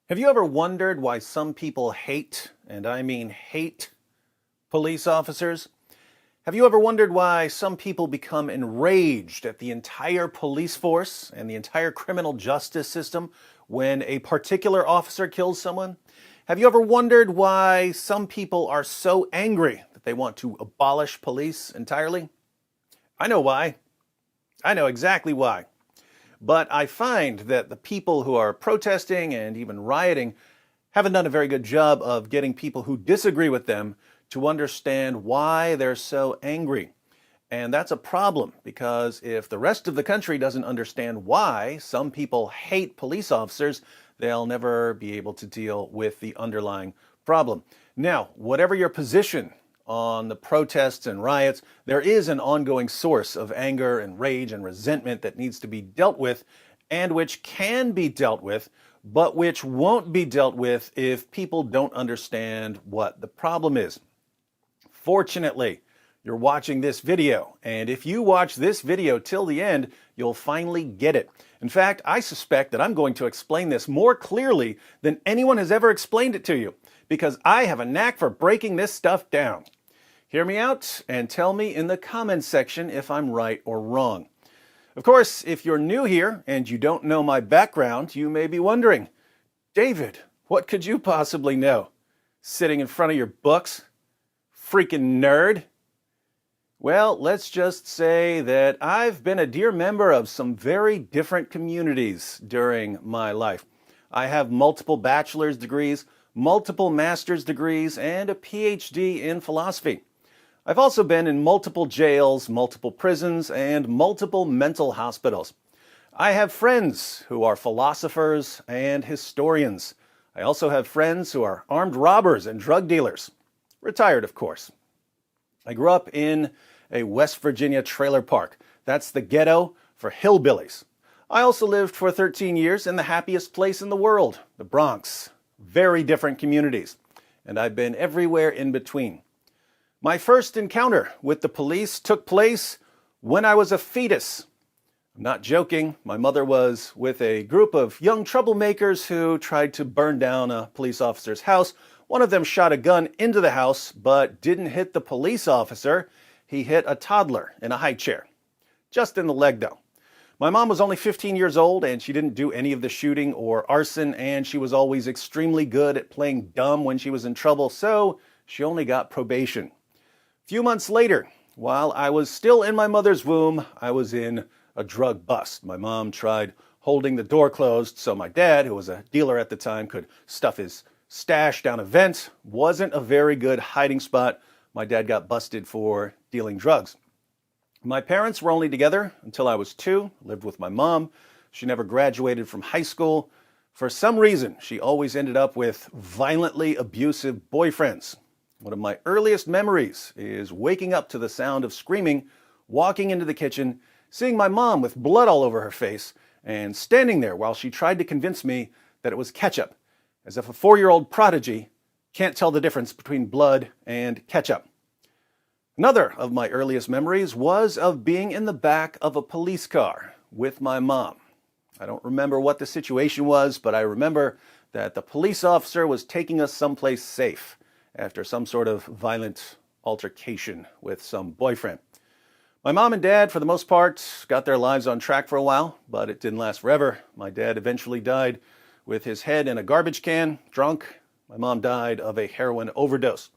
Have you ever wondered why some people hate, and I mean hate, police officers? Have you ever wondered why some people become enraged at the entire police force and the entire criminal justice system when a particular officer kills someone? Have you ever wondered why some people are so angry that they want to abolish police entirely? I know why. I know exactly why. But I find that the people who are protesting and even rioting haven't done a very good job of getting people who disagree with them to understand why they're so angry. And that's a problem because if the rest of the country doesn't understand why some people hate police officers, they'll never be able to deal with the underlying problem. Now, whatever your position on the protests and riots, there is an ongoing source of anger and rage and resentment that needs to be dealt with and which can be dealt with, but which won't be dealt with if people don't understand what the problem is. Fortunately, you're watching this video, and if you watch this video till the end, you'll finally get it. In fact, I suspect that I'm going to explain this more clearly than anyone has ever explained it to you, because I have a knack for breaking this stuff down. Hear me out and tell me in the comments section if I'm right or wrong. Of course, if you're new here and you don't know my background, you may be wondering, David, what could you possibly know? Sitting in front of your books? Freaking nerd? Well, let's just say that I've been a dear member of some very different communities during my life. I have multiple bachelor's degrees, multiple master's degrees, and a PhD in philosophy. I've also been in multiple jails, multiple prisons, and multiple mental hospitals. I have friends who are philosophers and historians. I also have friends who are armed robbers and drug dealers. Retired, of course. I grew up in a West Virginia trailer park. That's the ghetto for hillbillies. I also lived for 13 years in the happiest place in the world, the Bronx. Very different communities. And I've been everywhere in between. My first encounter with the police took place when I was a fetus. I'm not joking. My mother was with a group of young troublemakers who tried to burn down a police officer's house. One of them shot a gun into the house, but didn't hit the police officer. He hit a toddler in a high chair. Just in the leg, though. My mom was only 15 years old, and she didn't do any of the shooting or arson, and she was always extremely good at playing dumb when she was in trouble, so she only got probation. A few months later, while I was still in my mother's womb, I was in a drug bust. My mom tried holding the door closed so my dad, who was a dealer at the time, could stuff his stash down a vent. Wasn't a very good hiding spot. My dad got busted for dealing drugs. My parents were only together until I was 2, lived with my mom. She never graduated from high school. For some reason, she always ended up with violently abusive boyfriends. One of my earliest memories is waking up to the sound of screaming, walking into the kitchen, seeing my mom with blood all over her face, and standing there while she tried to convince me that it was ketchup, as if a 4-year-old prodigy can't tell the difference between blood and ketchup. Another of my earliest memories was of being in the back of a police car with my mom. I don't remember what the situation was, but I remember that the police officer was taking us someplace safe after some sort of violent altercation with some boyfriend. My mom and dad, for the most part, got their lives on track for a while, but it didn't last forever. My dad eventually died with his head in a garbage can, drunk. My mom died of a heroin overdose.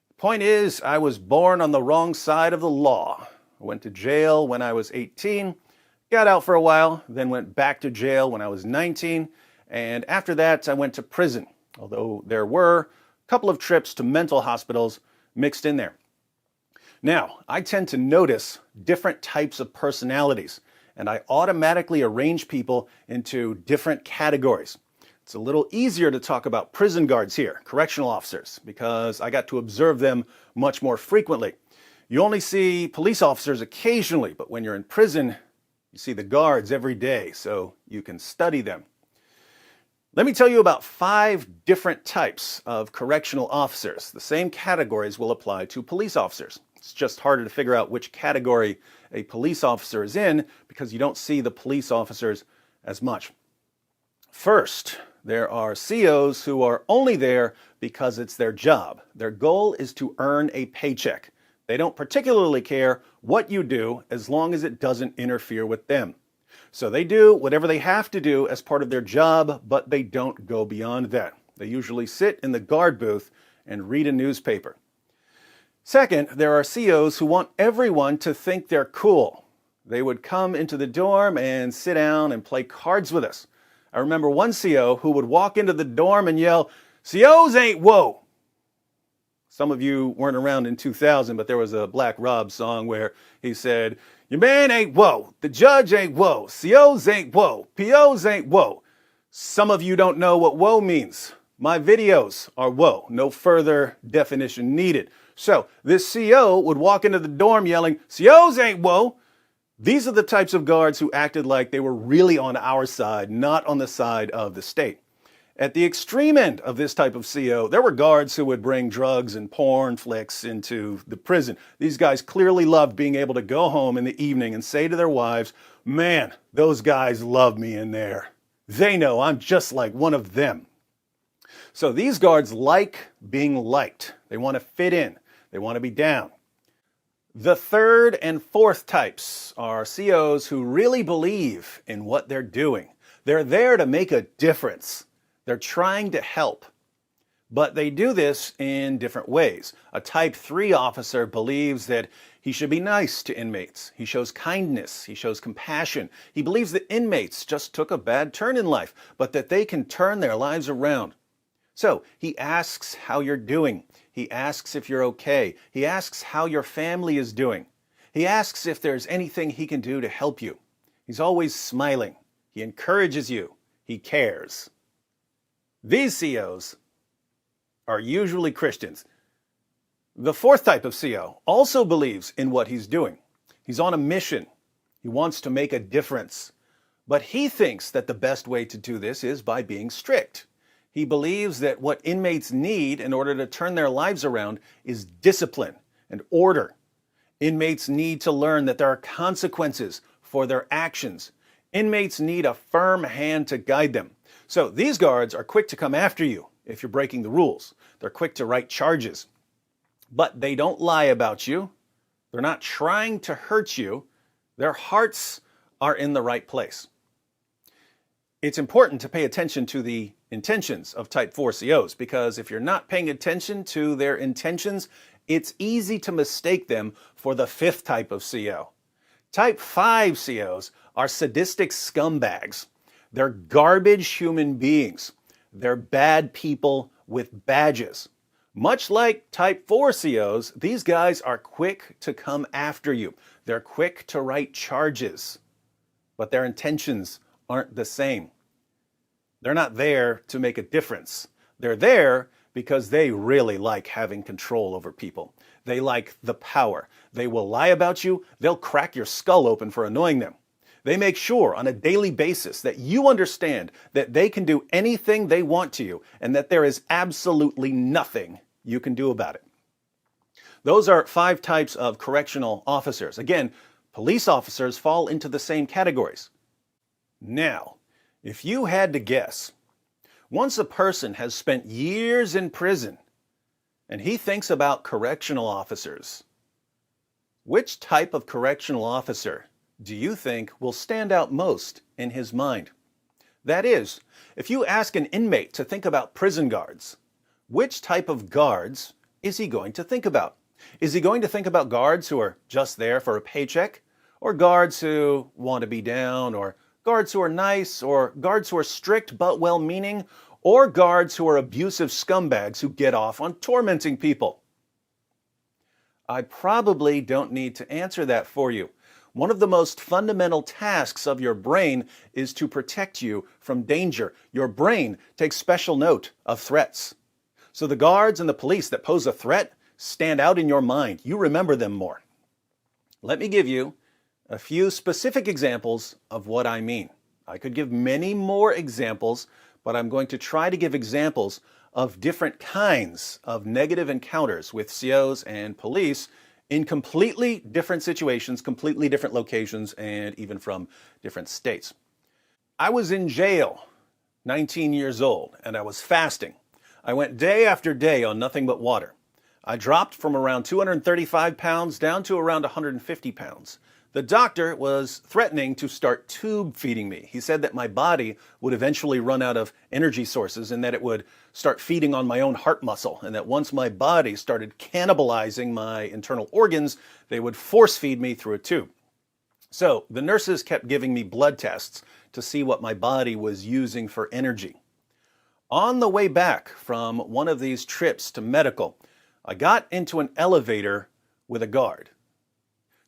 The point is, I was born on the wrong side of the law. I went to jail when I was 18, got out for a while, then went back to jail when I was 19, and after that I went to prison, although there were couple of trips to mental hospitals mixed in there. Now, I tend to notice different types of personalities, and I automatically arrange people into different categories. It's a little easier to talk about prison guards here, correctional officers, because I got to observe them much more frequently. You only see police officers occasionally, but when you're in prison, you see the guards every day, so you can study them. Let me tell you about 5 different types of correctional officers. The same categories will apply to police officers. It's just harder to figure out which category a police officer is in because you don't see the police officers as much. First, there are COs who are only there because it's their job. Their goal is to earn a paycheck. They don't particularly care what you do as long as it doesn't interfere with them. So they do whatever they have to do as part of their job, but they don't go beyond that. They usually sit in the guard booth and read a newspaper. Second, there are COs who want everyone to think they're cool. They would come into the dorm and sit down and play cards with us. I remember one CO who would walk into the dorm and yell, "COs ain't whoa." Some of you weren't around in 2000, but there was a Black Rob song where he said, "Your man ain't whoa, the judge ain't whoa, COs ain't whoa, POs ain't whoa." Some of you don't know what whoa means. My videos are whoa, no further definition needed. So this CO would walk into the dorm yelling, "COs ain't whoa." These are the types of guards who acted like they were really on our side, not on the side of the state. At the extreme end of this type of CO, there were guards who would bring drugs and porn flicks into the prison. These guys clearly loved being able to go home in the evening and say to their wives, "Man, those guys love me in there. They know I'm just like one of them." So these guards like being liked. They want to fit in. They want to be down. The third and fourth types are COs who really believe in what they're doing. They're there to make a difference. They're trying to help. But they do this in different ways. A Type 3 officer believes that he should be nice to inmates. He shows kindness. He shows compassion. He believes that inmates just took a bad turn in life, but that they can turn their lives around. So he asks how you're doing. He asks if you're okay. He asks how your family is doing. He asks if there's anything he can do to help you. He's always smiling. He encourages you. He cares. These COs are usually Christians. The fourth type of CO also believes in what he's doing. He's on a mission. He wants to make a difference. But he thinks that the best way to do this is by being strict. He believes that what inmates need in order to turn their lives around is discipline and order. Inmates need to learn that there are consequences for their actions. Inmates need a firm hand to guide them. So these guards are quick to come after you if you're breaking the rules. They're quick to write charges. But they don't lie about you. They're not trying to hurt you. Their hearts are in the right place. It's important to pay attention to the intentions of Type 4 COs, because if you're not paying attention to their intentions, it's easy to mistake them for the fifth type of CO. Type 5 COs are sadistic scumbags. They're garbage human beings. They're bad people with badges. Much like Type 4 COs, these guys are quick to come after you. They're quick to write charges, but their intentions aren't the same. They're not there to make a difference. They're there because they really like having control over people. They like the power. They will lie about you. They'll crack your skull open for annoying them. They make sure on a daily basis that you understand that they can do anything they want to you and that there is absolutely nothing you can do about it. Those are 5 types of correctional officers. Again, police officers fall into the same categories. Now, if you had to guess, once a person has spent years in prison and he thinks about correctional officers, which type of correctional officer do you think will stand out most in his mind? That is, if you ask an inmate to think about prison guards, which type of guards is he going to think about? Is he going to think about guards who are just there for a paycheck, or guards who want to be down, or guards who are nice, or guards who are strict but well-meaning, or guards who are abusive scumbags who get off on tormenting people? I probably don't need to answer that for you. One of the most fundamental tasks of your brain is to protect you from danger. Your brain takes special note of threats. So the guards and the police that pose a threat stand out in your mind. You remember them more. Let me give you a few specific examples of what I mean. I could give many more examples, but I'm going to try to give examples of different kinds of negative encounters with COs and police in completely different situations, completely different locations, and even from different states. I was in jail 19 years old, and I was fasting. I went day after day on nothing but water. I dropped from around 235 pounds down to around 150 pounds. The doctor was threatening to start tube feeding me. He said that my body would eventually run out of energy sources and that it would start feeding on my own heart muscle, and that once my body started cannibalizing my internal organs, they would force feed me through a tube. So the nurses kept giving me blood tests to see what my body was using for energy. On the way back from one of these trips to medical, I got into an elevator with a guard.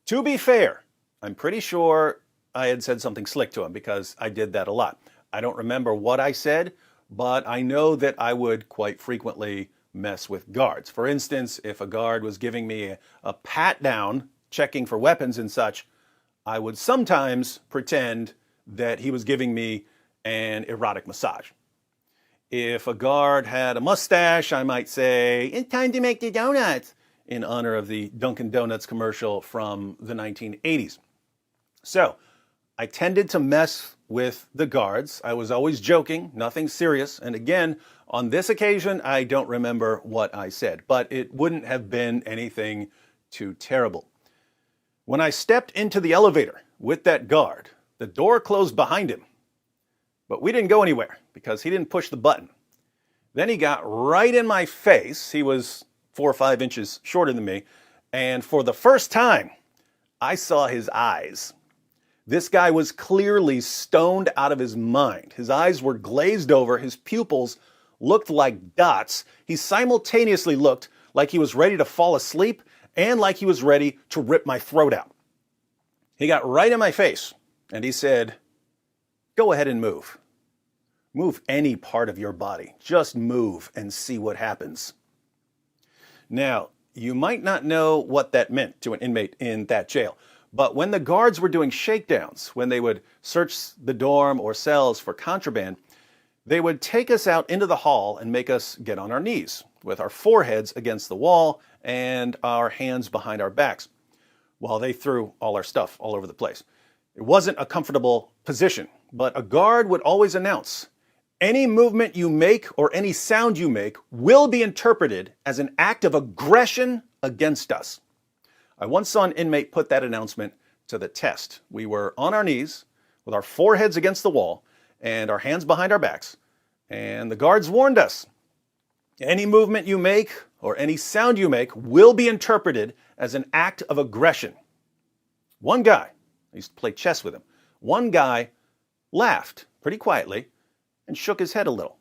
To be fair, I'm pretty sure I had said something slick to him because I did that a lot. I don't remember what I said, but I know that I would quite frequently mess with guards. For instance, if a guard was giving me a pat down, checking for weapons and such, I would sometimes pretend that he was giving me an erotic massage. If a guard had a mustache, I might say, "It's time to make the donuts," in honor of the Dunkin' Donuts commercial from the 1980s. So I tended to mess with the guards. I was always joking, nothing serious. And again, on this occasion, I don't remember what I said, but it wouldn't have been anything too terrible. When I stepped into the elevator with that guard, the door closed behind him. But we didn't go anywhere because he didn't push the button. Then he got right in my face. He was 4 or 5 inches shorter than me. And for the first time, I saw his eyes. This guy was clearly stoned out of his mind. His eyes were glazed over. His pupils looked like dots. He simultaneously looked like he was ready to fall asleep and like he was ready to rip my throat out. He got right in my face and he said, "Go ahead and move. Move any part of your body. Just move and see what happens." Now, you might not know what that meant to an inmate in that jail, but when the guards were doing shakedowns, when they would search the dorm or cells for contraband, they would take us out into the hall and make us get on our knees with our foreheads against the wall and our hands behind our backs while they threw all our stuff all over the place. It wasn't a comfortable position, but a guard would always announce, "Any movement you make or any sound you make will be interpreted as an act of aggression against us." I once saw an inmate put that announcement to the test. We were on our knees with our foreheads against the wall and our hands behind our backs, and the guards warned us, "Any movement you make or any sound you make will be interpreted as an act of aggression." One guy, I used to play chess with him, one guy laughed pretty quietly and shook his head a little.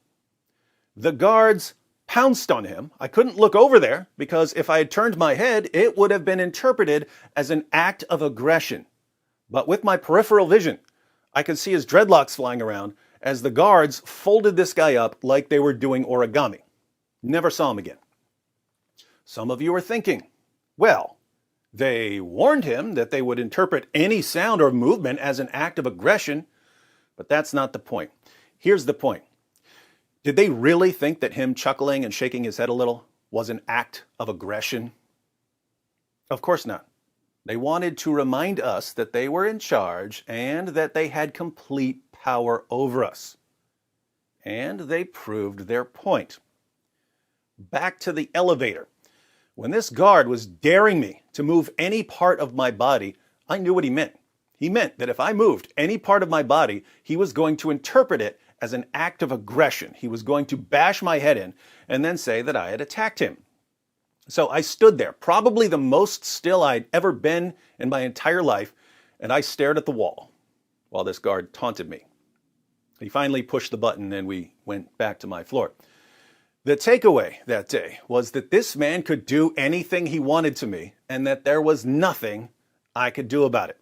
The guards pounced on him. I couldn't look over there because if I had turned my head, it would have been interpreted as an act of aggression. But with my peripheral vision, I could see his dreadlocks flying around as the guards folded this guy up like they were doing origami. Never saw him again. Some of you are thinking, well, they warned him that they would interpret any sound or movement as an act of aggression, but that's not the point. Here's the point. Did they really think that him chuckling and shaking his head a little was an act of aggression? Of course not. They wanted to remind us that they were in charge and that they had complete power over us. And they proved their point. Back to the elevator. When this guard was daring me to move any part of my body, I knew what he meant. He meant that if I moved any part of my body, he was going to interpret it as an act of aggression. He was going to bash my head in and then say that I had attacked him. So I stood there, probably the most still I'd ever been in my entire life, and I stared at the wall while this guard taunted me. He finally pushed the button and we went back to my floor. The takeaway that day was that this man could do anything he wanted to me and that there was nothing I could do about it.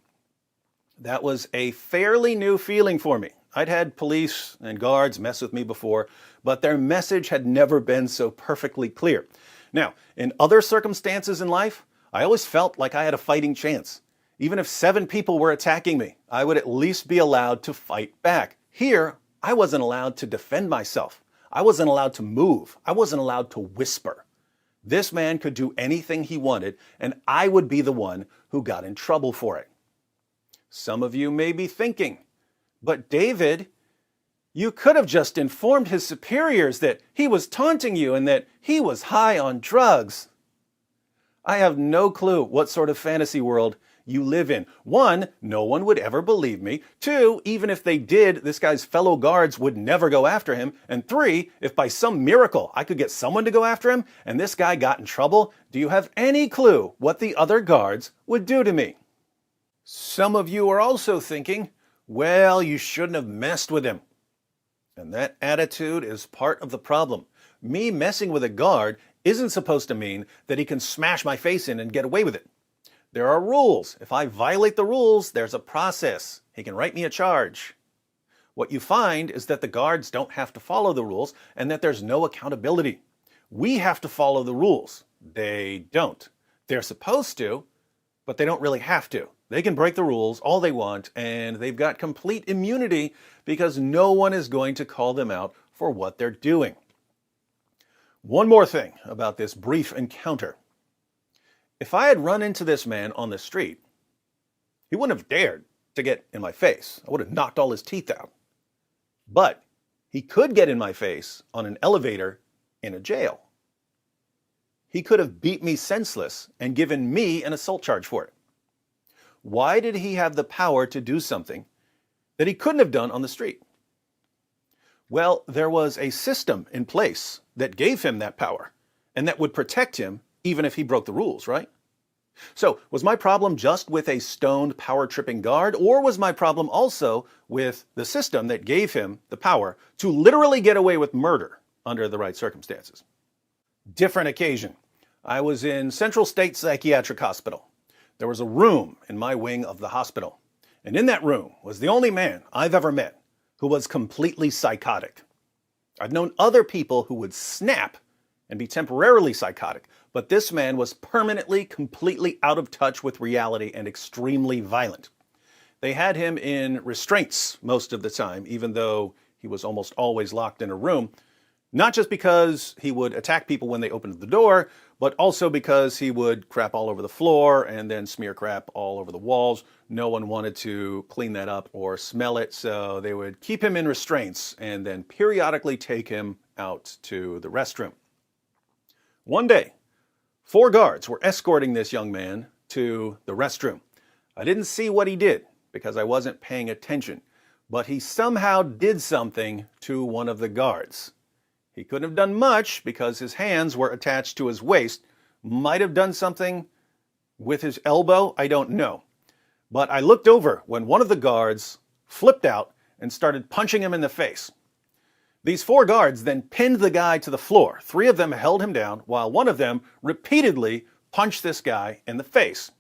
That was a fairly new feeling for me. I'd had police and guards mess with me before, but their message had never been so perfectly clear. Now, in other circumstances in life, I always felt like I had a fighting chance. Even if 7 people were attacking me, I would at least be allowed to fight back. Here, I wasn't allowed to defend myself. I wasn't allowed to move. I wasn't allowed to whisper. This man could do anything he wanted, and I would be the one who got in trouble for it. Some of you may be thinking, but David, You could have just informed his superiors that he was taunting you and that he was high on drugs. I have no clue what sort of fantasy world you live in. 1, no one would ever believe me. 2, even if they did, this guy's fellow guards would never go after him. And 3, if by some miracle I could get someone to go after him and this guy got in trouble, do you have any clue what the other guards would do to me? Some of you are also thinking, well, you shouldn't have messed with him. And that attitude is part of the problem. Me messing with a guard isn't supposed to mean that he can smash my face in and get away with it. There are rules. If I violate the rules, there's a process. He can write me a charge. What you find is that the guards don't have to follow the rules and that there's no accountability. We have to follow the rules. They don't. They're supposed to, but they don't really have to. They can break the rules all they want, and they've got complete immunity because no one is going to call them out for what they're doing. One more thing about this brief encounter. If I had run into this man on the street, he wouldn't have dared to get in my face. I would have knocked all his teeth out. But he could get in my face on an elevator in a jail. He could have beat me senseless and given me an assault charge for it. Why did he have the power to do something that he couldn't have done on the street? Well, there was a system in place that gave him that power and that would protect him even if he broke the rules, right? So, was my problem just with a stoned, power-tripping guard, or was my problem also with the system that gave him the power to literally get away with murder under the right circumstances? Different occasion. I was in Central State Psychiatric Hospital. There was a room in my wing of the hospital, and in that room was the only man I've ever met who was completely psychotic. I've known other people who would snap and be temporarily psychotic, but this man was permanently, completely out of touch with reality and extremely violent. They had him in restraints most of the time, even though he was almost always locked in a room, not just because he would attack people when they opened the door, but also because he would crap all over the floor and then smear crap all over the walls. No one wanted to clean that up or smell it, so they would keep him in restraints and then periodically take him out to the restroom. One day, 4 guards were escorting this young man to the restroom. I didn't see what he did because I wasn't paying attention, but he somehow did something to one of the guards. He couldn't have done much because his hands were attached to his waist. Might have done something with his elbow, I don't know. But I looked over when one of the guards flipped out and started punching him in the face. These 4 guards then pinned the guy to the floor. 3 of them held him down while one of them repeatedly punched this guy in the face.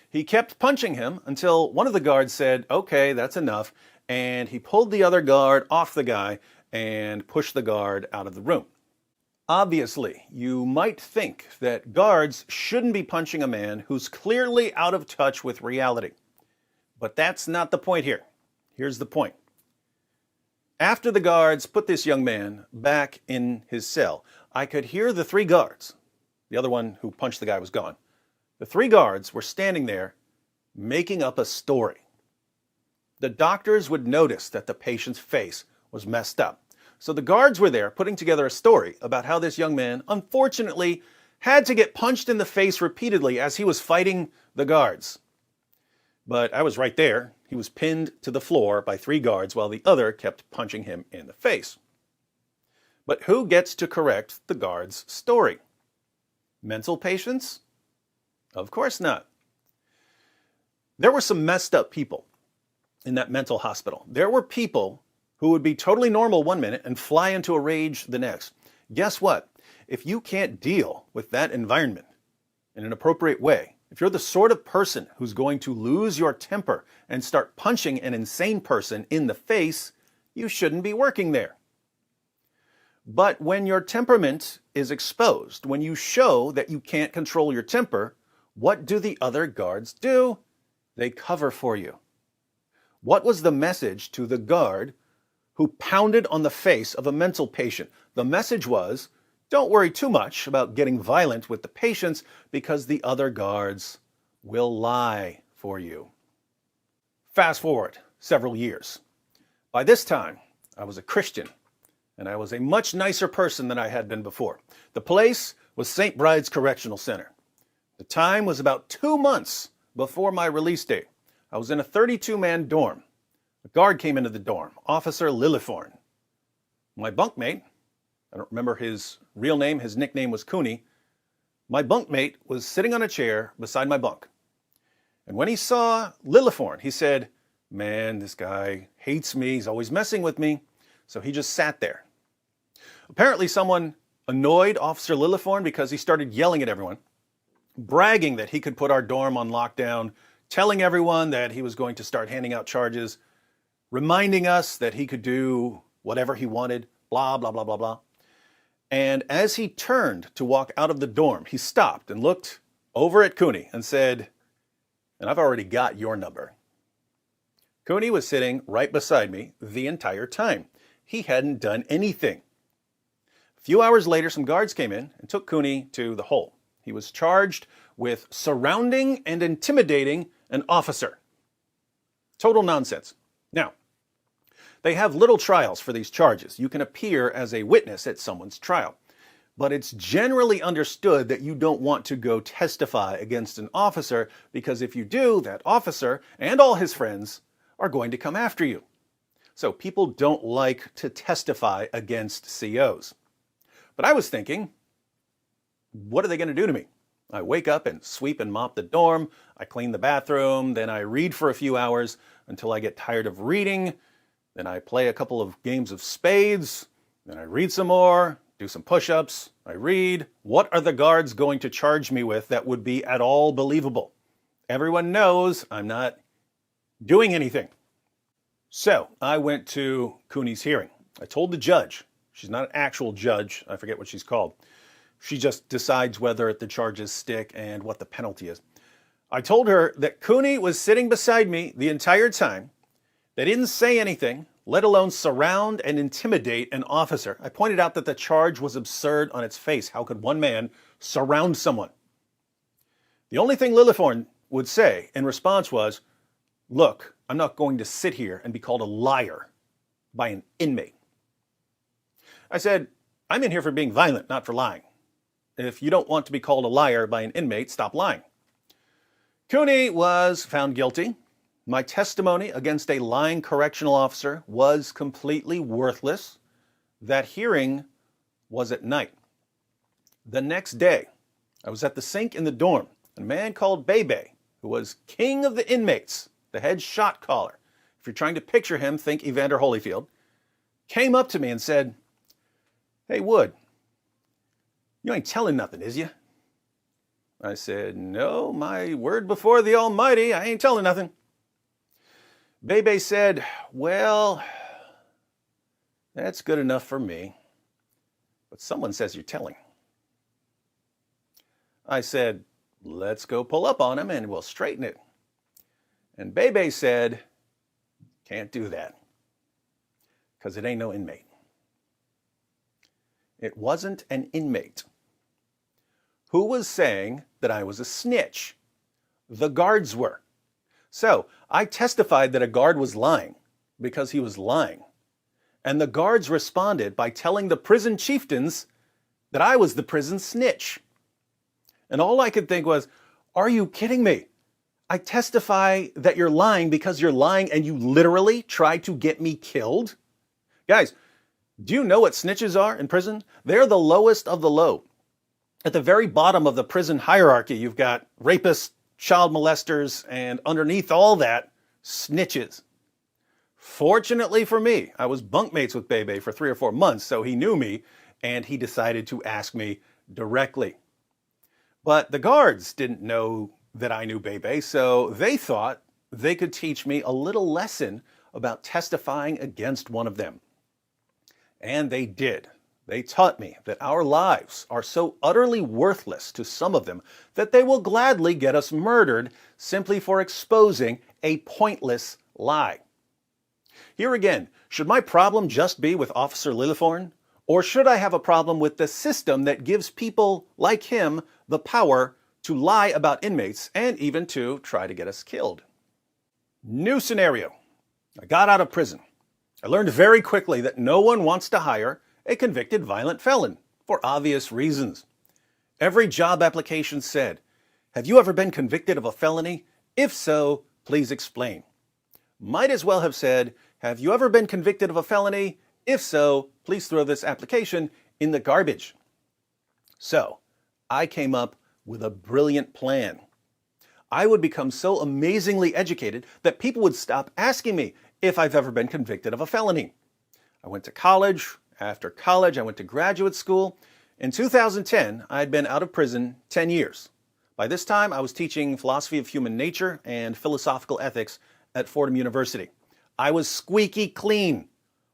He kept punching him until one of the guards said, "Okay, that's enough," and he pulled the other guard off the guy and pushed the guard out of the room. Obviously, you might think that guards shouldn't be punching a man who's clearly out of touch with reality. But that's not the point here. Here's the point. After the guards put this young man back in his cell, I could hear the 3 guards. The other one who punched the guy was gone. The 3 guards were standing there making up a story. The doctors would notice that the patient's face was messed up. So the guards were there putting together a story about how this young man, unfortunately, had to get punched in the face repeatedly as he was fighting the guards. But I was right there. He was pinned to the floor by 3 guards while the other kept punching him in the face. But who gets to correct the guard's story? Mental patients? Of course not. There were some messed up people in that mental hospital. There were people who would be totally normal one minute and fly into a rage the next. Guess what? If you can't deal with that environment in an appropriate way, if you're the sort of person who's going to lose your temper and start punching an insane person in the face, you shouldn't be working there. But when your temperament is exposed, when you show that you can't control your temper, what do the other guards do? They cover for you. What was the message to the guard who pounded on the face of a mental patient? The message was, don't worry too much about getting violent with the patients because the other guards will lie for you. Fast forward several years. By this time, I was a Christian, and I was a much nicer person than I had been before. The place was St. Bride's Correctional Center. The time was about 2 months before my release date. I was in a 32-man dorm. A guard came into the dorm, Officer Lillithorn. My bunkmate, I don't remember his real name, his nickname was Cooney. My bunkmate was sitting on a chair beside my bunk. And when he saw Lillithorn, he said, "Man, this guy hates me. He's always messing with me." So he just sat there. Apparently someone annoyed Officer Lillithorn because he started yelling at everyone, bragging that he could put our dorm on lockdown, telling everyone that he was going to start handing out charges, reminding us that he could do whatever he wanted, blah, blah, blah, blah, blah. And as he turned to walk out of the dorm, he stopped and looked over at Cooney and said, "And I've already got your number." Cooney was sitting right beside me the entire time. He hadn't done anything. A few hours later, some guards came in and took Cooney to the hole. He was charged with surrounding and intimidating an officer. Total nonsense. Now, they have little trials for these charges. You can appear as a witness at someone's trial. But it's generally understood that you don't want to go testify against an officer because if you do, that officer and all his friends are going to come after you. So people don't like to testify against COs. But I was thinking, what are they going to do to me? I wake up and sweep and mop the dorm, I clean the bathroom, then I read for a few hours until I get tired of reading, then I play a couple of games of spades, then I read some more, do some push-ups, I read. What are the guards going to charge me with that would be at all believable? Everyone knows I'm not doing anything. So I went to Cooney's hearing. I told the judge. She's not an actual judge. I forget what she's called. She just decides whether the charges stick and what the penalty is. I told her that Cooney was sitting beside me the entire time. They didn't say anything, let alone surround and intimidate an officer. I pointed out that the charge was absurd on its face. How could one man surround someone? The only thing Lillithorn would say in response was, "Look, I'm not going to sit here and be called a liar by an inmate." I said, "I'm in here for being violent, not for lying. If you don't want to be called a liar by an inmate, stop lying." Cooney was found guilty. My testimony against a lying correctional officer was completely worthless. That hearing was at night. The next day, I was at the sink in the dorm, and a man called Bebe, who was king of the inmates, the head shot caller, if you're trying to picture him, think Evander Holyfield, came up to me and said, "Hey, Wood, you ain't telling nothing, is you?" I said, "No, my word before the Almighty, I ain't telling nothing." Bebe said, "Well, that's good enough for me, but someone says you're telling." I said, "Let's go pull up on him and we'll straighten it." And Bebe said, "Can't do that, because it ain't no inmate." It wasn't an inmate. Who was saying that I was a snitch? The guards were. So I testified that a guard was lying because he was lying. And the guards responded by telling the prison chieftains that I was the prison snitch. And all I could think was, are you kidding me? I testify that you're lying because you're lying and you literally tried to get me killed? Guys, do you know what snitches are in prison? They're the lowest of the low. At the very bottom of the prison hierarchy, you've got rapists, child molesters, and underneath all that, snitches. Fortunately for me, I was bunkmates with Bebe for 3 or 4 months, so he knew me, and he decided to ask me directly. But the guards didn't know that I knew Bebe, so they thought they could teach me a little lesson about testifying against one of them. And they did. They taught me that our lives are so utterly worthless to some of them that they will gladly get us murdered simply for exposing a pointless lie. Here again, should my problem just be with Officer Lillithorn? Or should I have a problem with the system that gives people like him the power to lie about inmates and even to try to get us killed? New scenario. I got out of prison. I learned very quickly that no one wants to hire a convicted violent felon for obvious reasons. Every job application said, "Have you ever been convicted of a felony? If so, please explain." Might as well have said, "Have you ever been convicted of a felony? If so, please throw this application in the garbage." So, I came up with a brilliant plan. I would become so amazingly educated that people would stop asking me if I've ever been convicted of a felony. I went to college. After college, I went to graduate school. In 2010, I'd been out of prison 10 years. By this time, I was teaching philosophy of human nature and philosophical ethics at Fordham University. I was squeaky clean,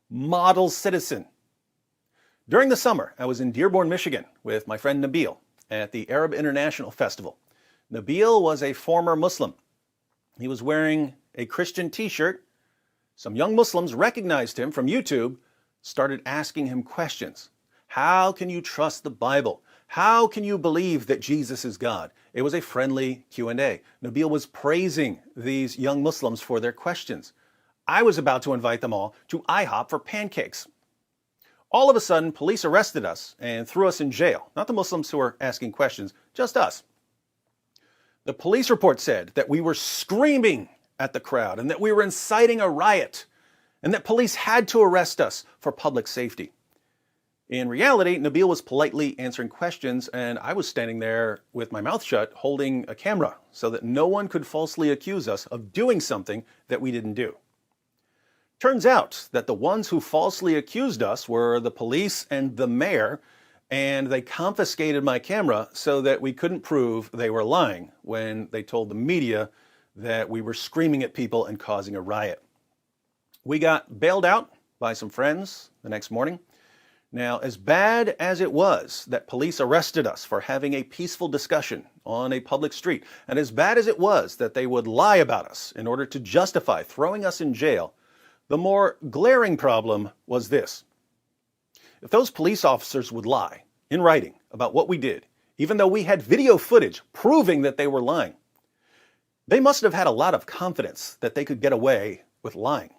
model citizen. During the summer, I was in Dearborn, Michigan with my friend Nabil at the Arab International Festival. Nabil was a former Muslim. He was wearing a Christian t-shirt. Some young Muslims recognized him from YouTube, started asking him questions. How can you trust the Bible? How can you believe that Jesus is God? It was a friendly Q&A. Nabil was praising these young Muslims for their questions. I was about to invite them all to IHOP for pancakes. All of a sudden, police arrested us and threw us in jail. Not the Muslims who were asking questions, just us. The police report said that we were screaming at the crowd and that we were inciting a riot and that police had to arrest us for public safety. In reality, Nabil was politely answering questions and I was standing there with my mouth shut holding a camera so that no one could falsely accuse us of doing something that we didn't do. Turns out that the ones who falsely accused us were the police and the mayor, and they confiscated my camera so that we couldn't prove they were lying when they told the media that we were screaming at people and causing a riot. We got bailed out by some friends the next morning. Now, as bad as it was that police arrested us for having a peaceful discussion on a public street, and as bad as it was that they would lie about us in order to justify throwing us in jail, the more glaring problem was this. If those police officers would lie in writing about what we did, even though we had video footage proving that they were lying, they must have had a lot of confidence that they could get away with lying.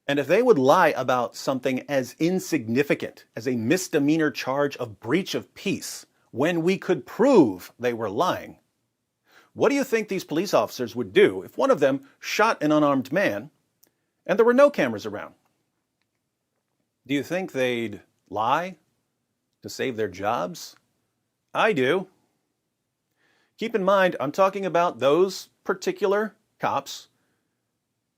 And if they would lie about something as insignificant as a misdemeanor charge of breach of peace when we could prove they were lying, what do you think these police officers would do if one of them shot an unarmed man and there were no cameras around? Do you think they'd lie to save their jobs? I do. Keep in mind, I'm talking about those particular cops.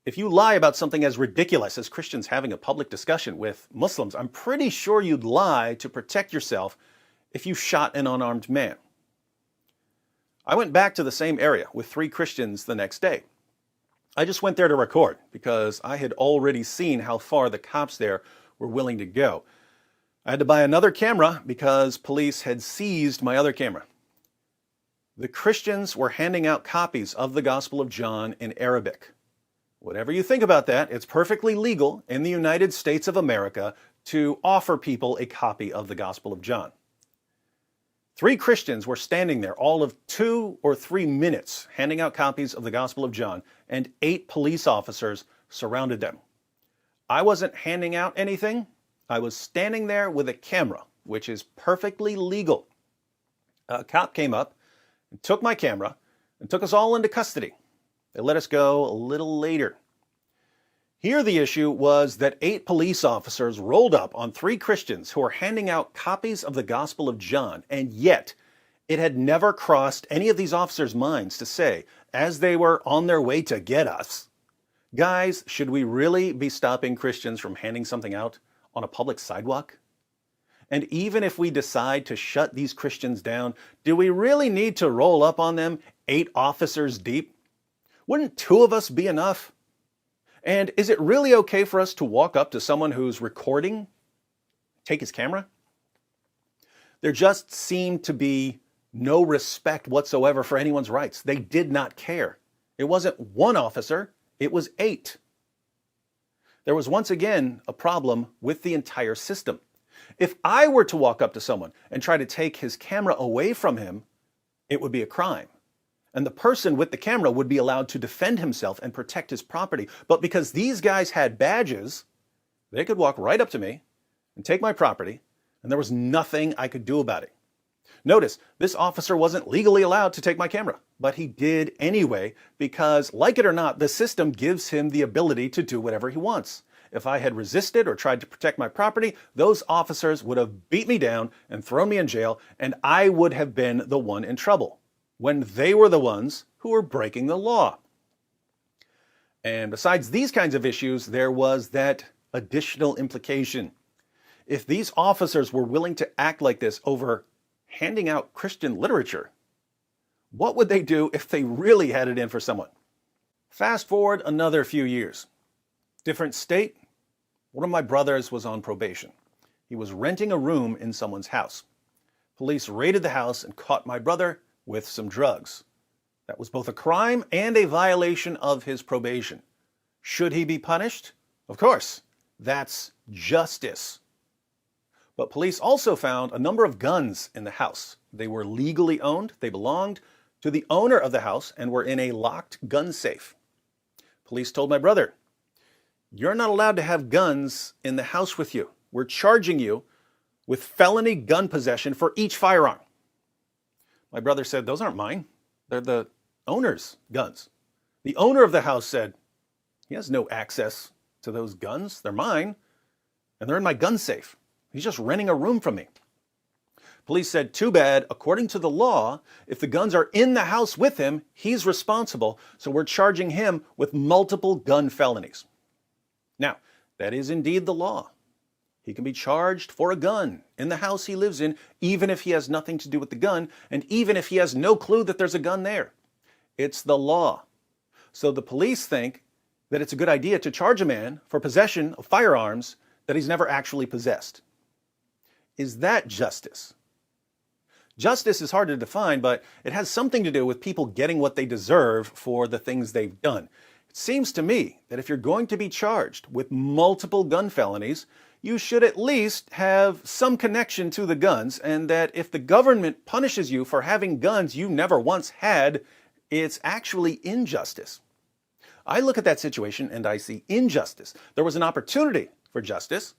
If you lie about something as ridiculous as Christians having a public discussion with Muslims, I'm pretty sure you'd lie to protect yourself if you shot an unarmed man. I went back to the same area with 3 Christians the next day. I just went there to record because I had already seen how far the cops there were willing to go. I had to buy another camera because police had seized my other camera. The Christians were handing out copies of the Gospel of John in Arabic. Whatever you think about that, it's perfectly legal in the United States of America to offer people a copy of the Gospel of John. 3 Christians were standing there all of 2 or 3 minutes handing out copies of the Gospel of John, and 8 police officers surrounded them. I wasn't handing out anything. I was standing there with a camera, which is perfectly legal. A cop came up and took my camera and took us all into custody. They let us go a little later. Here the issue was that 8 police officers rolled up on 3 Christians who were handing out copies of the Gospel of John, and yet it had never crossed any of these officers' minds to say, as they were on their way to get us, "Guys, should we really be stopping Christians from handing something out on a public sidewalk? And even if we decide to shut these Christians down, do we really need to roll up on them 8 officers deep? Wouldn't 2 of us be enough? And is it really okay for us to walk up to someone who's recording, take his camera?" There just seemed to be no respect whatsoever for anyone's rights. They did not care. It wasn't 1 officer, it was 8. There was once again a problem with the entire system. If I were to walk up to someone and try to take his camera away from him, it would be a crime. And the person with the camera would be allowed to defend himself and protect his property. But because these guys had badges, they could walk right up to me and take my property, and there was nothing I could do about it. Notice, this officer wasn't legally allowed to take my camera, but he did anyway because, like it or not, the system gives him the ability to do whatever he wants. If I had resisted or tried to protect my property, those officers would have beat me down and thrown me in jail, and I would have been the one in trouble, when they were the ones who were breaking the law. And besides these kinds of issues, there was that additional implication. If these officers were willing to act like this over handing out Christian literature, what would they do if they really had it in for someone? Fast forward another few years. Different state. One of my brothers was on probation. He was renting a room in someone's house. Police raided the house and caught my brother with some drugs. That was both a crime and a violation of his probation. Should he be punished? Of course. That's justice. But police also found a number of guns in the house. They were legally owned. They belonged to the owner of the house and were in a locked gun safe. Police told my brother, "You're not allowed to have guns in the house with you. We're charging you with felony gun possession for each firearm." My brother said, "Those aren't mine. They're the owner's guns." The owner of the house said, "He has no access to those guns. They're mine, and they're in my gun safe. He's just renting a room from me." Police said, "Too bad. According to the law, if the guns are in the house with him, he's responsible, so we're charging him with multiple gun felonies." Now, that is indeed the law. He can be charged for a gun in the house he lives in, even if he has nothing to do with the gun, and even if he has no clue that there's a gun there. It's the law. So the police think that it's a good idea to charge a man for possession of firearms that he's never actually possessed. Is that justice? Justice is hard to define, but it has something to do with people getting what they deserve for the things they've done. It seems to me that if you're going to be charged with multiple gun felonies, you should at least have some connection to the guns, and that if the government punishes you for having guns you never once had, it's actually injustice. I look at that situation and I see injustice. There was an opportunity for justice.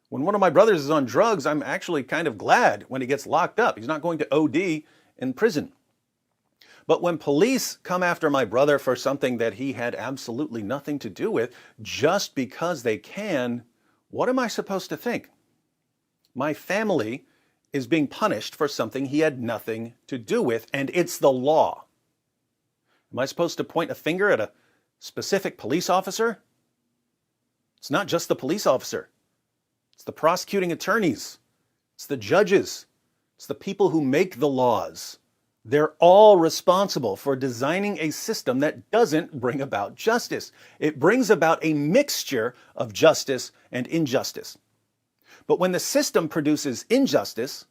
When one of my brothers is on drugs, I'm actually kind of glad when he gets locked up. He's not going to OD in prison. But when police come after my brother for something that he had absolutely nothing to do with, just because they can, what am I supposed to think? My family is being punished for something he had nothing to do with, and it's the law. Am I supposed to point a finger at a specific police officer? It's not just the police officer. It's the prosecuting attorneys. It's the judges. It's the people who make the laws. They're all responsible for designing a system that doesn't bring about justice. It brings about a mixture of justice and injustice. But when the system produces injustice,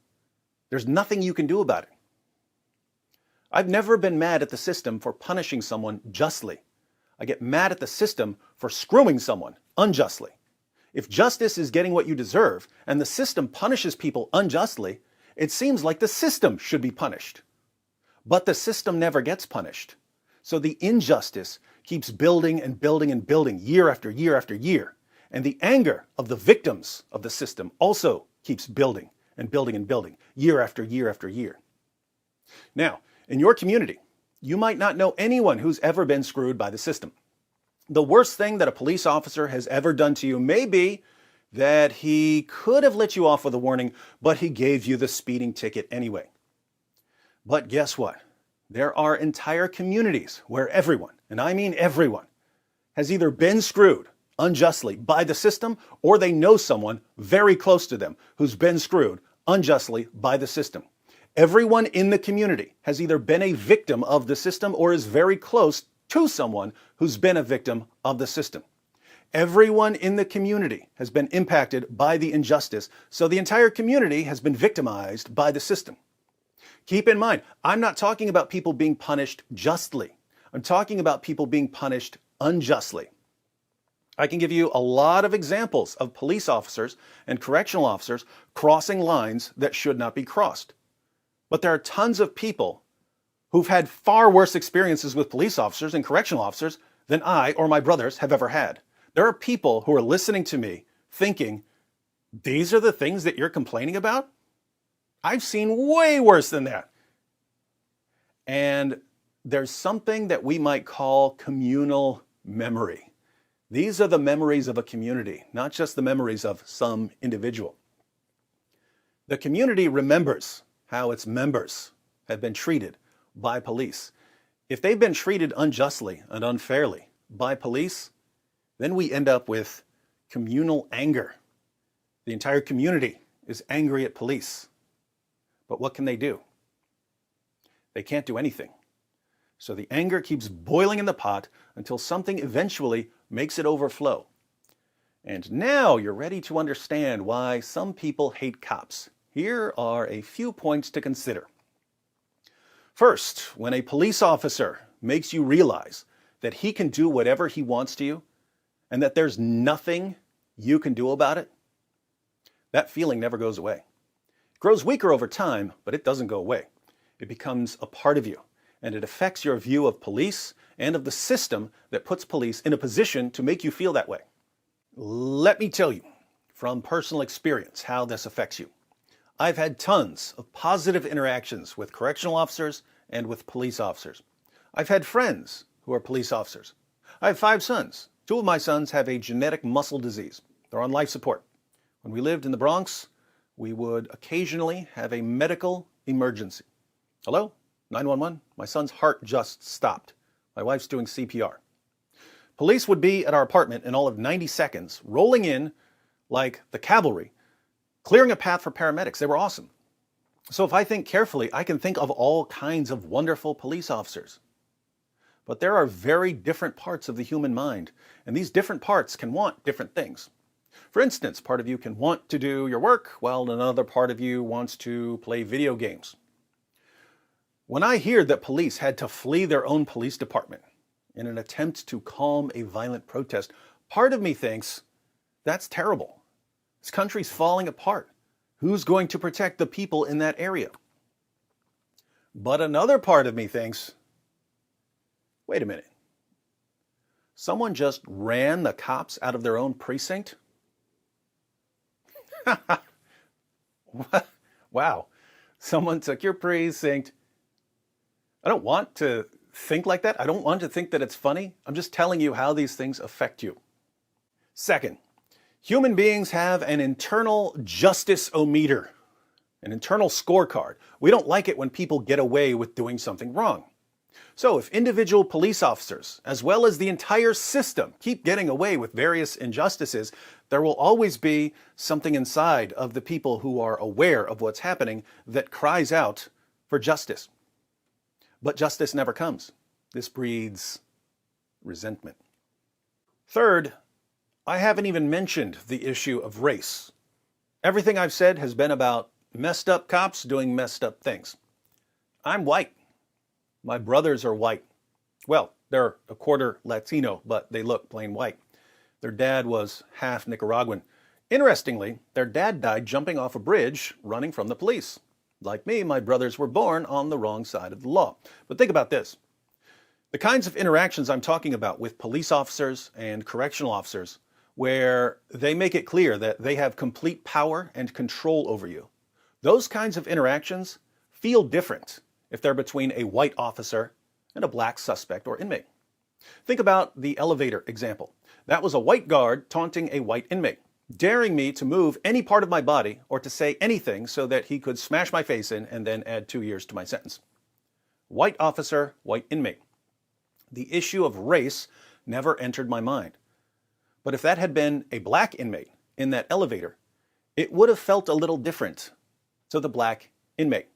there's nothing you can do about it. I've never been mad at the system for punishing someone justly. I get mad at the system for screwing someone unjustly. If justice is getting what you deserve and the system punishes people unjustly, it seems like the system should be punished. But the system never gets punished. So the injustice keeps building and building and building year after year after year. And the anger of the victims of the system also keeps building and building and building year after year after year. Now, in your community, you might not know anyone who's ever been screwed by the system. The worst thing that a police officer has ever done to you may be that he could have let you off with a warning, but he gave you the speeding ticket anyway. But guess what? There are entire communities where everyone, and I mean everyone, has either been screwed unjustly by the system or they know someone very close to them who's been screwed unjustly by the system. Everyone in the community has either been a victim of the system or is very close to someone who's been a victim of the system. Everyone in the community has been impacted by the injustice, so the entire community has been victimized by the system. Keep in mind, I'm not talking about people being punished justly. I'm talking about people being punished unjustly. I can give you a lot of examples of police officers and correctional officers crossing lines that should not be crossed. But there are tons of people who've had far worse experiences with police officers and correctional officers than I or my brothers have ever had. There are people who are listening to me thinking, these are the things that you're complaining about? I've seen way worse than that. And there's something that we might call communal memory. These are the memories of a community, not just the memories of some individual. The community remembers how its members have been treated by police. If they've been treated unjustly and unfairly by police, then we end up with communal anger. The entire community is angry at police. But what can they do? They can't do anything. So the anger keeps boiling in the pot until something eventually makes it overflow. And now you're ready to understand why some people hate cops. Here are a few points to consider. First, when a police officer makes you realize that he can do whatever he wants to you and that there's nothing you can do about it, that feeling never goes away. It grows weaker over time, but it doesn't go away. It becomes a part of you, and it affects your view of police and of the system that puts police in a position to make you feel that way. Let me tell you from personal experience how this affects you. I've had tons of positive interactions with correctional officers and with police officers. I've had friends who are police officers. I have 5 sons. 2 of my sons have a genetic muscle disease. They're on life support. When we lived in the Bronx, we would occasionally have a medical emergency. Hello? 911? My son's heart just stopped. My wife's doing CPR. Police would be at our apartment in all of 90 seconds, rolling in like the cavalry, clearing a path for paramedics. They were awesome. So if I think carefully, I can think of all kinds of wonderful police officers. But there are very different parts of the human mind, and these different parts can want different things. For instance, part of you can want to do your work, while another part of you wants to play video games. When I hear that police had to flee their own police department in an attempt to calm a violent protest, part of me thinks, that's terrible. This country's falling apart. Who's going to protect the people in that area? But another part of me thinks, wait a minute. Someone just ran the cops out of their own precinct? Wow. Someone took your precinct. I don't want to think like that. I don't want to think that it's funny. I'm just telling you how these things affect you. Second, human beings have an internal justice-o-meter, an internal scorecard. We don't like it when people get away with doing something wrong. So if individual police officers, as well as the entire system, keep getting away with various injustices, there will always be something inside of the people who are aware of what's happening that cries out for justice. But justice never comes. This breeds resentment. Third, I haven't even mentioned the issue of race. Everything I've said has been about messed up cops doing messed up things. I'm white. My brothers are white. Well, they're a quarter Latino, but they look plain white. Their dad was half Nicaraguan. Interestingly, their dad died jumping off a bridge running from the police. Like me, my brothers were born on the wrong side of the law. But think about this. The kinds of interactions I'm talking about with police officers and correctional officers, where they make it clear that they have complete power and control over you, those kinds of interactions feel different if they're between a white officer and a black suspect or inmate. Think about the elevator example. That was a white guard taunting a white inmate, daring me to move any part of my body or to say anything so that he could smash my face in and then add 2 years to my sentence. White officer, white inmate. The issue of race never entered my mind. But if that had been a black inmate in that elevator, it would have felt a little different to the black inmate.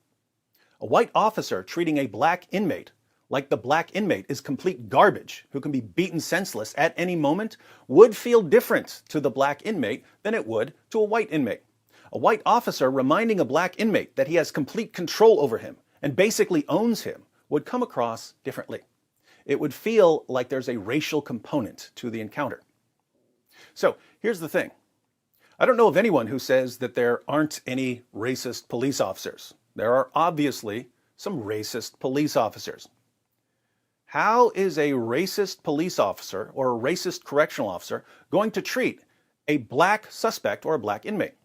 A white officer treating a black inmate like the black inmate is complete garbage who can be beaten senseless at any moment would feel different to the black inmate than it would to a white inmate. A white officer reminding a black inmate that he has complete control over him and basically owns him would come across differently. It would feel like there's a racial component to the encounter. So here's the thing. I don't know of anyone who says that there aren't any racist police officers. There are obviously some racist police officers. How is a racist police officer or a racist correctional officer going to treat a black suspect or a black inmate?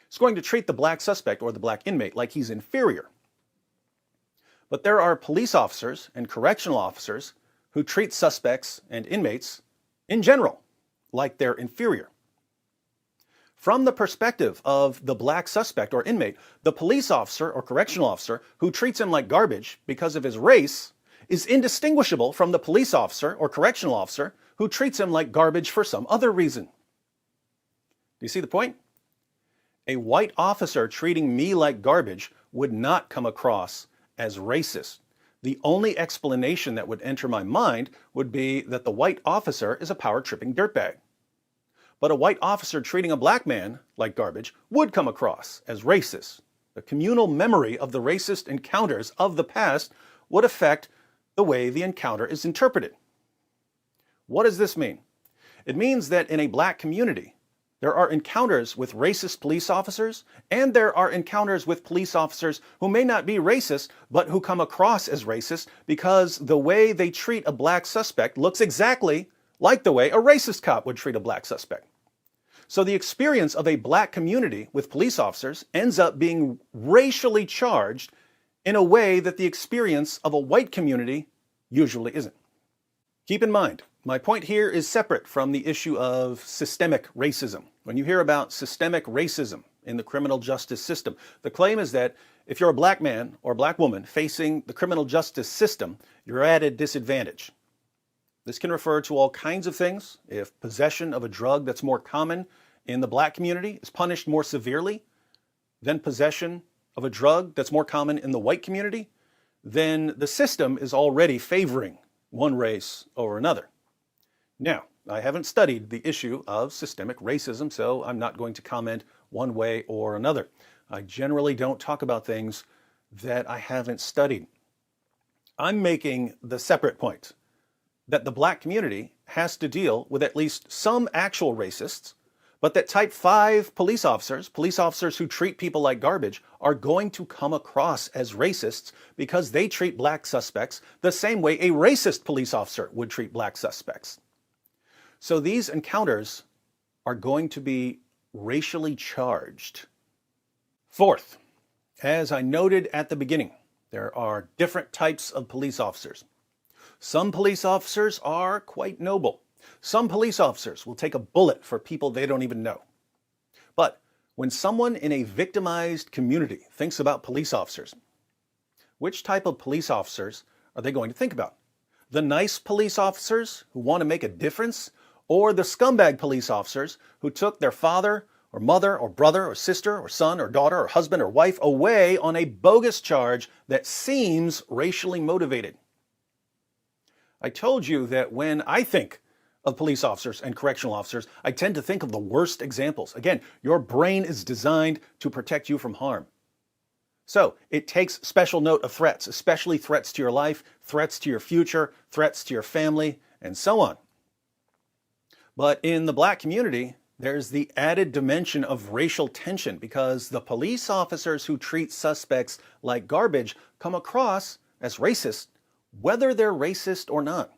It's going to treat the black suspect or the black inmate like he's inferior. But there are police officers and correctional officers who treat suspects and inmates in general like they're inferior. From the perspective of the black suspect or inmate, the police officer or correctional officer who treats him like garbage because of his race is indistinguishable from the police officer or correctional officer who treats him like garbage for some other reason. Do you see the point? A white officer treating me like garbage would not come across as racist. The only explanation that would enter my mind would be that the white officer is a power-tripping dirtbag. But a white officer treating a black man like garbage would come across as racist. The communal memory of the racist encounters of the past would affect the way the encounter is interpreted. What does this mean? It means that in a black community, there are encounters with racist police officers, and there are encounters with police officers who may not be racist, but who come across as racist because the way they treat a black suspect looks exactly like the way a racist cop would treat a black suspect. So the experience of a black community with police officers ends up being racially charged in a way that the experience of a white community usually isn't. Keep in mind, my point here is separate from the issue of systemic racism. When you hear about systemic racism in the criminal justice system, the claim is that if you're a black man or black woman facing the criminal justice system, you're at a disadvantage. This can refer to all kinds of things. If possession of a drug that's more common in the black community is punished more severely than possession of a drug that's more common in the white community, then the system is already favoring one race over another. Now, I haven't studied the issue of systemic racism, so I'm not going to comment one way or another. I generally don't talk about things that I haven't studied. I'm making the separate point that the black community has to deal with at least some actual racists, but that type 5 police officers who treat people like garbage, are going to come across as racists because they treat black suspects the same way a racist police officer would treat black suspects. So these encounters are going to be racially charged. Fourth, as I noted at the beginning, there are different types of police officers. Some police officers are quite noble. Some police officers will take a bullet for people they don't even know. But when someone in a victimized community thinks about police officers, which type of police officers are they going to think about? The nice police officers who want to make a difference, or the scumbag police officers who took their father or mother or brother or sister or son or daughter or husband or wife away on a bogus charge that seems racially motivated? I told you that when I think of police officers and correctional officers, I tend to think of the worst examples. Again, your brain is designed to protect you from harm. So it takes special note of threats, especially threats to your life, threats to your future, threats to your family, and so on. But in the black community, there's the added dimension of racial tension because the police officers who treat suspects like garbage come across as racist, whether they're racist or not.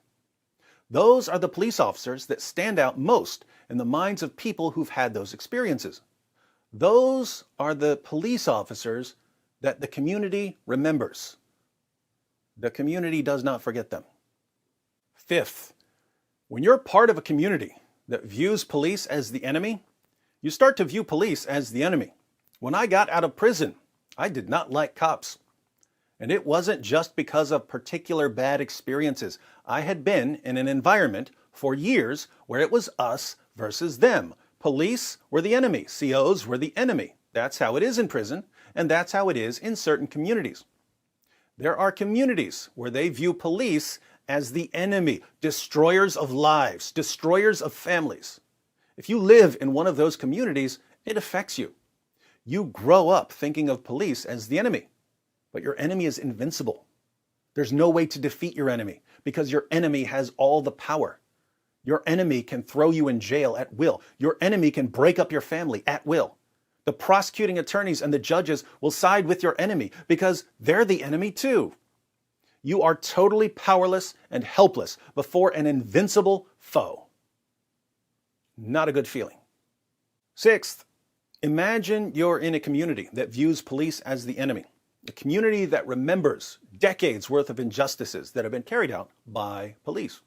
Those are the police officers that stand out most in the minds of people who've had those experiences. Those are the police officers that the community remembers. The community does not forget them. Fifth, when you're part of a community that views police as the enemy, you start to view police as the enemy. When I got out of prison, I did not like cops. And it wasn't just because of particular bad experiences. I had been in an environment for years where it was us versus them. Police were the enemy. COs were the enemy. That's how it is in prison, and that's how it is in certain communities. There are communities where they view police as the enemy, destroyers of lives, destroyers of families. If you live in one of those communities, it affects you. You grow up thinking of police as the enemy. But your enemy is invincible. There's no way to defeat your enemy because your enemy has all the power. Your enemy can throw you in jail at will. Your enemy can break up your family at will. The prosecuting attorneys and the judges will side with your enemy because they're the enemy too. You are totally powerless and helpless before an invincible foe. Not a good feeling. Sixth, imagine you're in a community that views police as the enemy. A community that remembers decades worth of injustices that have been carried out by police.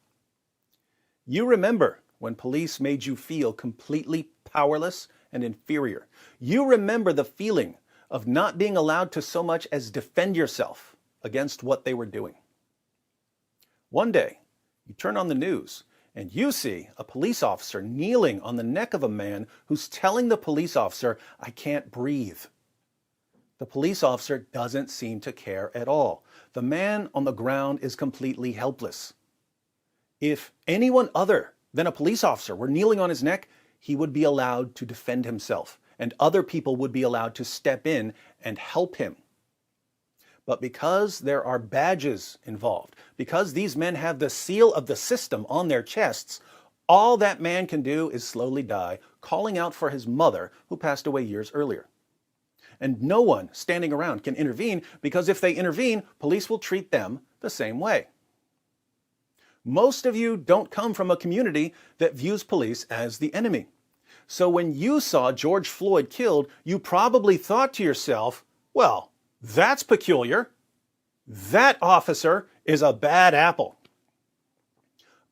You remember when police made you feel completely powerless and inferior. You remember the feeling of not being allowed to so much as defend yourself against what they were doing. One day, you turn on the news and you see a police officer kneeling on the neck of a man who's telling the police officer, "I can't breathe." The police officer doesn't seem to care at all. The man on the ground is completely helpless. If anyone other than a police officer were kneeling on his neck, he would be allowed to defend himself, and other people would be allowed to step in and help him. But because there are badges involved, because these men have the seal of the system on their chests, all that man can do is slowly die, calling out for his mother, who passed away years earlier. And no one standing around can intervene, because if they intervene, police will treat them the same way. Most of you don't come from a community that views police as the enemy. So when you saw George Floyd killed, you probably thought to yourself, well, that's peculiar. That officer is a bad apple.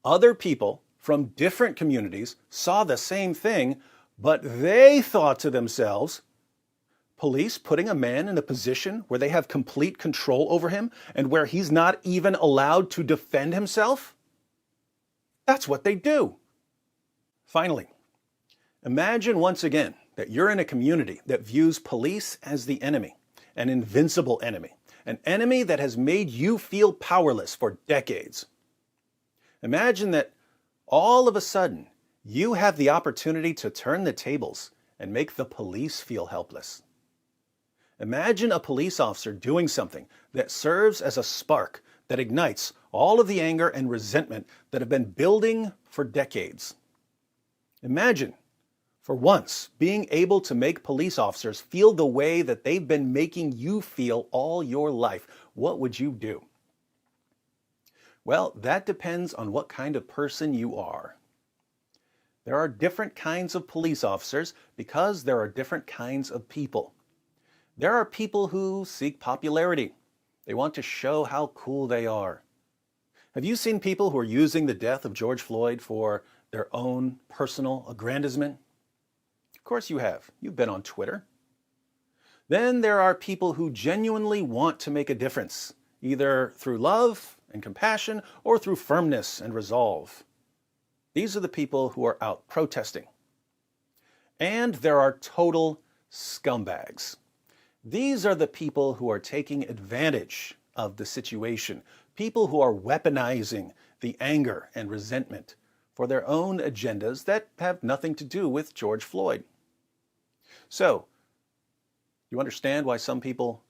Other people from different communities saw the same thing, but they thought to themselves, police putting a man in a position where they have complete control over him and where he's not even allowed to defend himself? That's what they do. Finally, imagine once again that you're in a community that views police as the enemy, an invincible enemy, an enemy that has made you feel powerless for decades. Imagine that all of a sudden you have the opportunity to turn the tables and make the police feel helpless. Imagine a police officer doing something that serves as a spark that ignites all of the anger and resentment that have been building for decades. Imagine, for once, being able to make police officers feel the way that they've been making you feel all your life. What would you do? Well, that depends on what kind of person you are. There are different kinds of police officers because there are different kinds of people. There are people who seek popularity. They want to show how cool they are. Have you seen people who are using the death of George Floyd for their own personal aggrandizement? Of course you have. You've been on Twitter. Then there are people who genuinely want to make a difference, either through love and compassion or through firmness and resolve. These are the people who are out protesting. And there are total scumbags. These are the people who are taking advantage of the situation, people who are weaponizing the anger and resentment for their own agendas that have nothing to do with George Floyd. So, do you understand why some people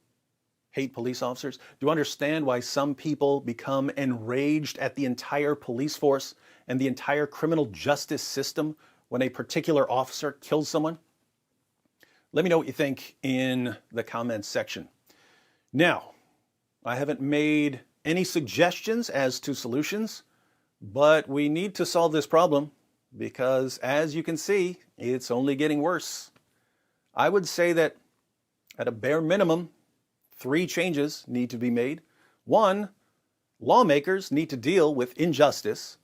hate police officers? Do you understand why some people become enraged at the entire police force and the entire criminal justice system when a particular officer kills someone? Let me know what you think in the comments section. Now, I haven't made any suggestions as to solutions, but we need to solve this problem because, as you can see, it's only getting worse. I would say that at a bare minimum, 3 changes need to be made. 1, lawmakers need to deal with injustice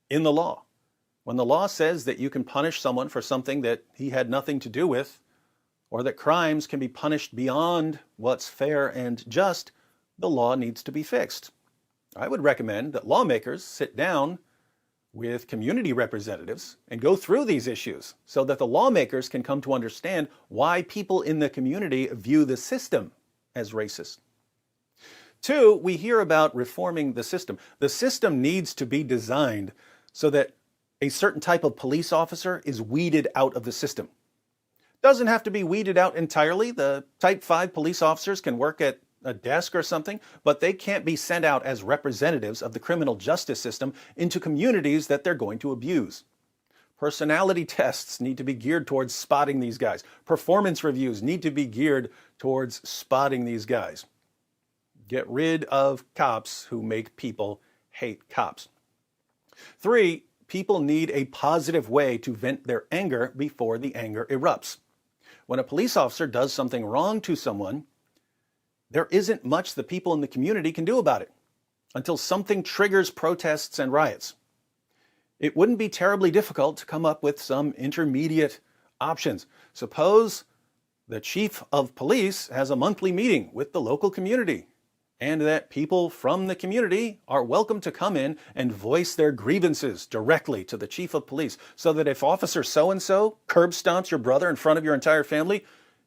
in the law. When the law says that you can punish someone for something that he had nothing to do with, or that crimes can be punished beyond what's fair and just, the law needs to be fixed. I would recommend that lawmakers sit down with community representatives and go through these issues so that the lawmakers can come to understand why people in the community view the system as racist. 2, we hear about reforming the system. The system needs to be designed so that a certain type of police officer is weeded out of the system. Doesn't have to be weeded out entirely. The type 5 police officers can work at a desk or something, but they can't be sent out as representatives of the criminal justice system into communities that they're going to abuse. Personality tests need to be geared towards spotting these guys. Performance reviews need to be geared towards spotting these guys. Get rid of cops who make people hate cops. 3, people need a positive way to vent their anger before the anger erupts. When a police officer does something wrong to someone, there isn't much the people in the community can do about it until something triggers protests and riots. It wouldn't be terribly difficult to come up with some intermediate options. Suppose the chief of police has a monthly meeting with the local community, and that people from the community are welcome to come in and voice their grievances directly to the chief of police, so that if Officer so-and-so curb stomps your brother in front of your entire family,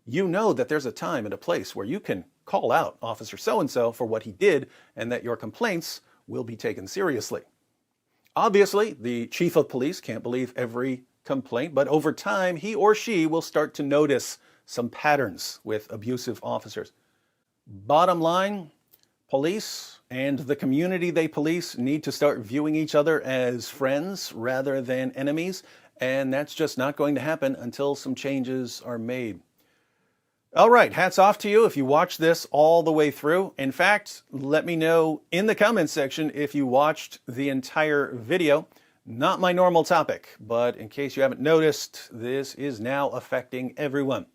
you know that there's a time and a place where you can call out Officer so-and-so for what he did, and that your complaints will be taken seriously. Obviously, the chief of police can't believe every complaint, but over time, he or she will start to notice some patterns with abusive officers. Bottom line, police and the community they police need to start viewing each other as friends rather than enemies, and that's just not going to happen until some changes are made. All right, hats off to you if you watched this all the way through. In fact, let me know in the comments section if you watched the entire video. Not my normal topic, but in case you haven't noticed, this is now affecting everyone.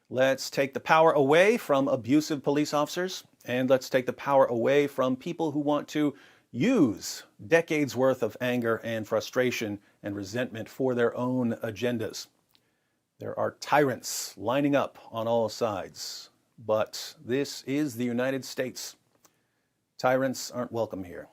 Let's take the power away from abusive police officers, and let's take the power away from people who want to use decades worth of anger and frustration and resentment for their own agendas. There are tyrants lining up on all sides, but this is the United States. Tyrants aren't welcome here.